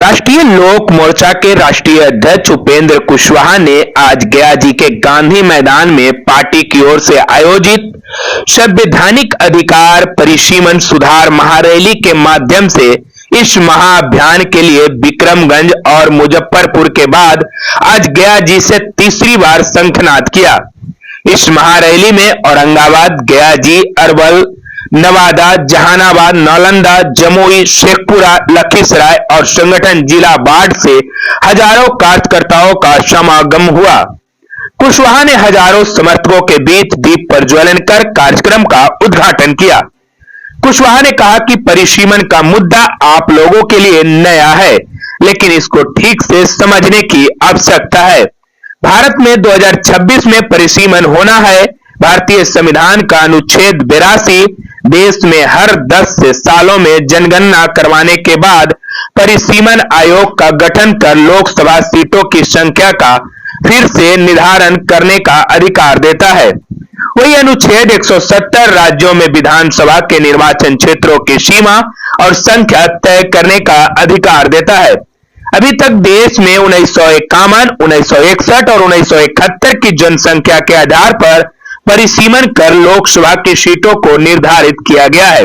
राष्ट्रीय लोक मोर्चा के राष्ट्रीय अध्यक्ष उपेंद्र कुशवाहा ने आज गया जी के गांधी मैदान में पार्टी की ओर से आयोजित संवैधानिक अधिकार परिसीमन सुधार महारैली के माध्यम से इस महाअभियान के लिए विक्रमगंज और मुजफ्फरपुर के बाद आज गया जी से तीसरी बार शंखनाद किया। इस महारैली में औरंगाबाद, गया जी, अरवल, नवादा, जहानाबाद, नालंदा, जमुई, शेखपुरा, लखीसराय और संगठन जिला बाढ़ से हजारों कार्यकर्ताओं का समागम हुआ। कुशवाहा ने हजारों समर्थकों के बीच दीप प्रज्वलन कर कार्यक्रम का उद्घाटन किया। कुशवाहा ने कहा कि परिसीमन का मुद्दा आप लोगों के लिए नया है, लेकिन इसको ठीक से समझने की आवश्यकता है। भारत में 2026 में परिसीमन होना है। भारतीय संविधान का अनुच्छेद 82 देश में हर 10 सालों में जनगणना करवाने के बाद परिसीमन आयोग का गठन कर लोकसभा सीटों की संख्या का फिर से निर्धारण करने का अधिकार देता है। वही अनुच्छेद 170 राज्यों में विधानसभा के निर्वाचन क्षेत्रों की सीमा और संख्या तय करने का अधिकार देता है। अभी तक देश में 1951, 1961 और 1971 की जनसंख्या के आधार पर परिसीमन कर लोकसभा की सीटों को निर्धारित किया गया है।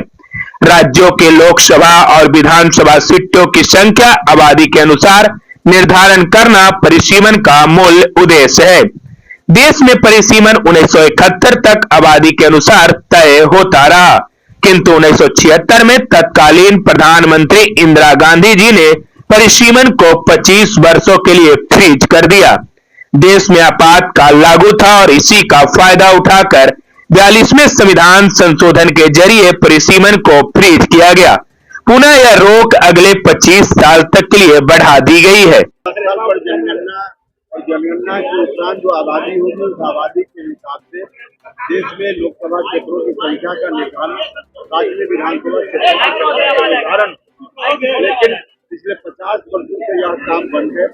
राज्यों के लोकसभा और विधानसभा सीटों की संख्या आबादी के अनुसार निर्धारण करना परिसीमन का मूल उद्देश्य है। देश में परिसीमन 1971 तक आबादी के अनुसार तय होता रहा, किंतु 1976 में तत्कालीन प्रधानमंत्री इंदिरा गांधी जी ने परिसीमन को 25 वर्षों के लिए फ्रीज कर दिया। देश में आपातकाल लागू था और इसी का फायदा उठाकर 42वें संविधान संशोधन के जरिए परिसीमन को फ्रीज किया गया। पुनः यह रोक अगले 25 साल तक के लिए बढ़ा दी गई है। जनगणना के उपरांत जो आबादी होगी उस आबादी के हिसाब से देश में लोकसभा क्षेत्रों की संख्या का निर्धारण, राज्य में विधानसभा क्षेत्रों का निर्धारण, लेकिन पिछले 50 वर्षों से यह काम बंद है।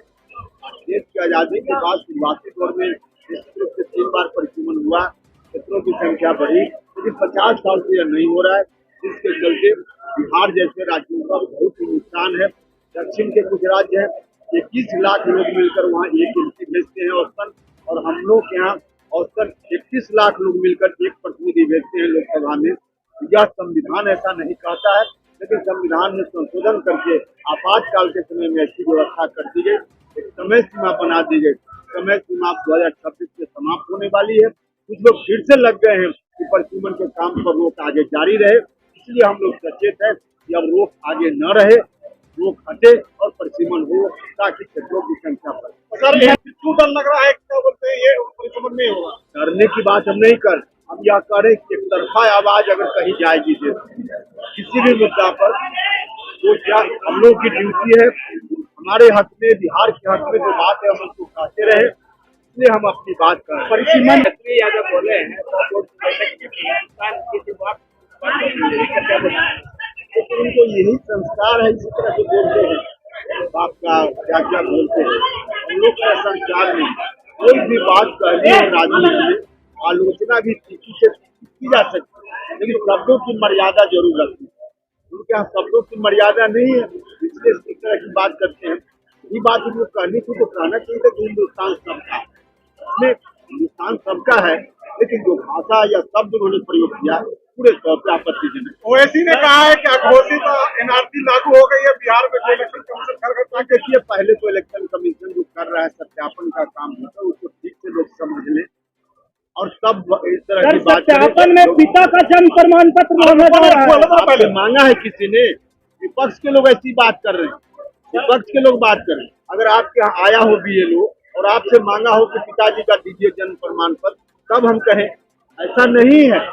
देश की आजादी के बाद शुरुआती दौर में निश्चित रूप से 3 बार परिसीमन हुआ, क्षेत्रों की संख्या बढ़ी, लेकिन 50 साल से यह नहीं हो रहा है, जिसके चलते बिहार जैसे राज्यों का बहुत ही नुकसान है। दक्षिण के कुछ राज्य हैं, 21 लाख लोग मिलकर वहाँ एक एमपी भेजते हैं औसतन, और हम लोग के यहाँ औसतन 31 लाख लोग मिलकर एक प्रतिनिधि भेजते हैं लोकसभा में। यह संविधान ऐसा नहीं कहता है, लेकिन संविधान में संशोधन करके आपातकाल के समय में ऐसी व्यवस्था कर दी गई, एक समय सीमा बना दी गई। समय सीमा 2026 से समाप्त होने वाली है। कुछ लोग फिर से लग गए हैं कि परिसीमन के काम पर रोक आगे जारी रहे, इसलिए हम लोग सचेत है कि अब रोक आगे न रहे, रोक हटे और परिसीमन हो, ताकि क्षेत्रों की संख्या बढ़े। सर, क्यों डर लग रहा है, क्या बोलते हैं, ये परिसीमन नहीं होगा? डरने की बात हम नहीं कर, हम यह करें कि एक तरफा आवाज अगर कही जाएगी किसी भी मुद्दा पर, तो क्या हम लोग की ड्यूटी है हमारे हक में, बिहार के हक में जो बात है हम उसको कहते रहे, इसलिए हम अपनी बात कर रहे हैं। परिसीमन यादव बोले हैं तो उनको यही संस्कार है, इसी तरह से बोलते हैं, बाप का क्या क्या बोलते हैं। हम लोग का संस्कार नहीं, कोई भी बात कहनी है राजनीति में, आलोचना भी तीखी से की जा सकती है, लेकिन शब्दों की मर्यादा जरूर रखती है। उनके यहाँ शब्दों की मर्यादा नहीं है, इसलिए इस तरह की बात करते हैं। ये बात उनको कहनी थी तो कहना चाहिए था कि हिंदुस्तान सबका, इसमें हिंदुस्तान सबका है, लेकिन जो भाषा या शब्द उन्होंने प्रयोग किया पूरे तौर पर आपत्तिजनक। ओवैसी ने कहा है कि अघोषित एनआरसी लागू हो गई है बिहार में, इलेक्शन कमीशन कर देखिए, पहले तो इलेक्शन कमीशन जो कर रहा है सत्यापन का काम होता है, उसको ठीक से लोग समझ लें और तब इस तरह की बात सत्यापन में पिता का जन्म प्रमाण पत्र मांगा है किसी ने। विपक्ष के लोग ऐसी बात कर रहे हैं, विपक्ष के लोग बात कर रहे हैं। अगर आपके यहाँ आया हो बीएलओ और आपसे मांगा हो कि पिताजी का दीजिए जन्म प्रमाण पत्र, तब हम कहें, ऐसा नहीं है।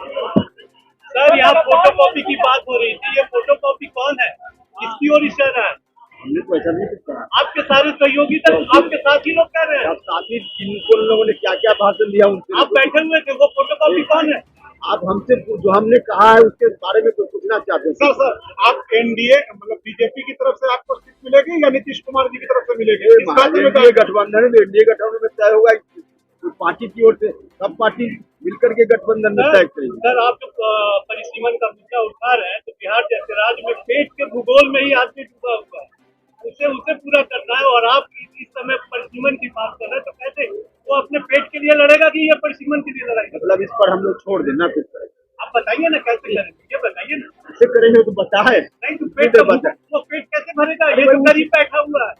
सर, यहाँ फोटोकॉपी की बात हो रही थी, ये फोटोकॉपी कौन है, किसकी ओर इशारा है? हमने तो ऐसा नहीं कुछ कहा। आपके सारे सहयोगी तक आपके साथी लोग कह रहे हैं। अब साथी जिनको लोगों ने क्या क्या भाषण दिया उनसे आप बैठे हुए थे, वो फोटोकॉपी कौन है? आप हमसे जो हमने कहा है उसके बारे में कुछ पूछना चाहते हैं? सर, आप एनडीए मतलब बीजेपी की तरफ से आपको सीट मिलेगी या नीतीश कुमार जी की तरफ से मिलेगी? एनडीए गठबंधन में, एनडीए गठबंधन में तय होगा, पार्टी की ओर से सब पार्टी मिलकर के गठबंधन में तय करेगी। सर, आप जो परिसीमन का मुद्दा उठा रहे हैं, तो बिहार जैसे राज्य में पेट के भूगोल में ही आदमी डूबा हुआ है। उसे उसे पूरा करना है। और आप इस समय परिसीमन की बात कर रहे हैं, तो कैसे वो अपने पेट के लिए लड़ेगा कि ये परिसीमन के लिए लड़ाई? मतलब इस पर हम लोग छोड़ देना कुछ करें, आप बताइए ना कैसे करेंगे, ये बताइए ना। कैसे करेंगे तो बताए। नहीं तो पेट वो पेट कैसे भरेगा? ये तो गरीब बैठा हुआ है।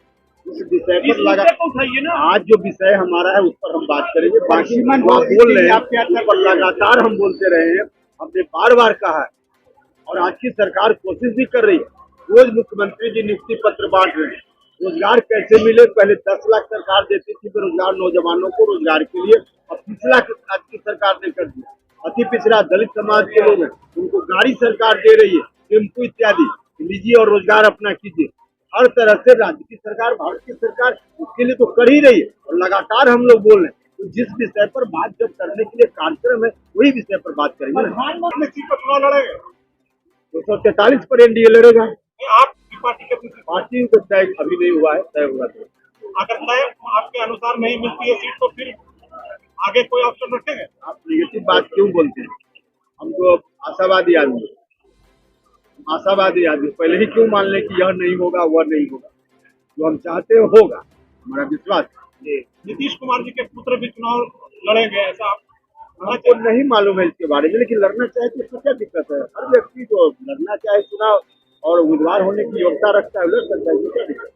उस विषय इस पर लगा मुद्दे को उठाइए ना। आज जो विषय हमारा है उस पर हम बात करेंगे। बाकी वहाँ बोल रहे हैं आपके पर लगातार हम बोलते रहे हैं, हमने बार बार कहा है और आज की सरकार कोशिश भी कर रही है। रोज मुख्यमंत्री जी नियुक्ति पत्र बांट रहे हैं। रोजगार कैसे मिले, पहले 10 लाख सरकार देती थी बेरोजगार नौजवानों को रोजगार के लिए, और 30 लाख आज की सरकार ने कर दिया। अति पिछड़ा दलित समाज के लोग हैं, उनको गाड़ी सरकार दे रही है, टेम्पो इत्यादि। लीजिए और रोजगार अपना कीजिए। हर तरह से राज्य की सरकार, भारत की सरकार उसके लिए तो कर ही रही है और लगातार हम लोग बोल रहे हैं। तो जिस विषय पर बात जब करने के लिए कार्यक्रम है वही विषय पर बात करेंगे ना। कितने सीट पर चुनाव लड़ेंगे? 243 पर एनडीए लड़ेगा। आपकी पार्टी कितनी सीट? पार्टी को तय अभी नहीं हुआ है, तय हुआ तो अगर तय आपके अनुसार नहीं मिलती है सीट तो फिर आगे कोई ऑप्शन रखेंगे? आप निगेटिव बात क्यों बोलते हैं? हम तो आशावादी आदमी, पहले ही क्यों मान लें कि यह नहीं होगा वह नहीं होगा। जो हम चाहते हैं होगा, हमारा विश्वास है। नीतीश कुमार जी के पुत्र भी चुनाव लड़ेंगे, ऐसा हमको नहीं मालूम है इसके बारे में, लेकिन लड़ना चाहे तो इसमें क्या दिक्कत है? हर व्यक्ति जो लड़ना चाहे चुनाव और उम्मीदवार होने की योग्यता रखता है लड़ सकता है, इसमें क्या दिक्कत है?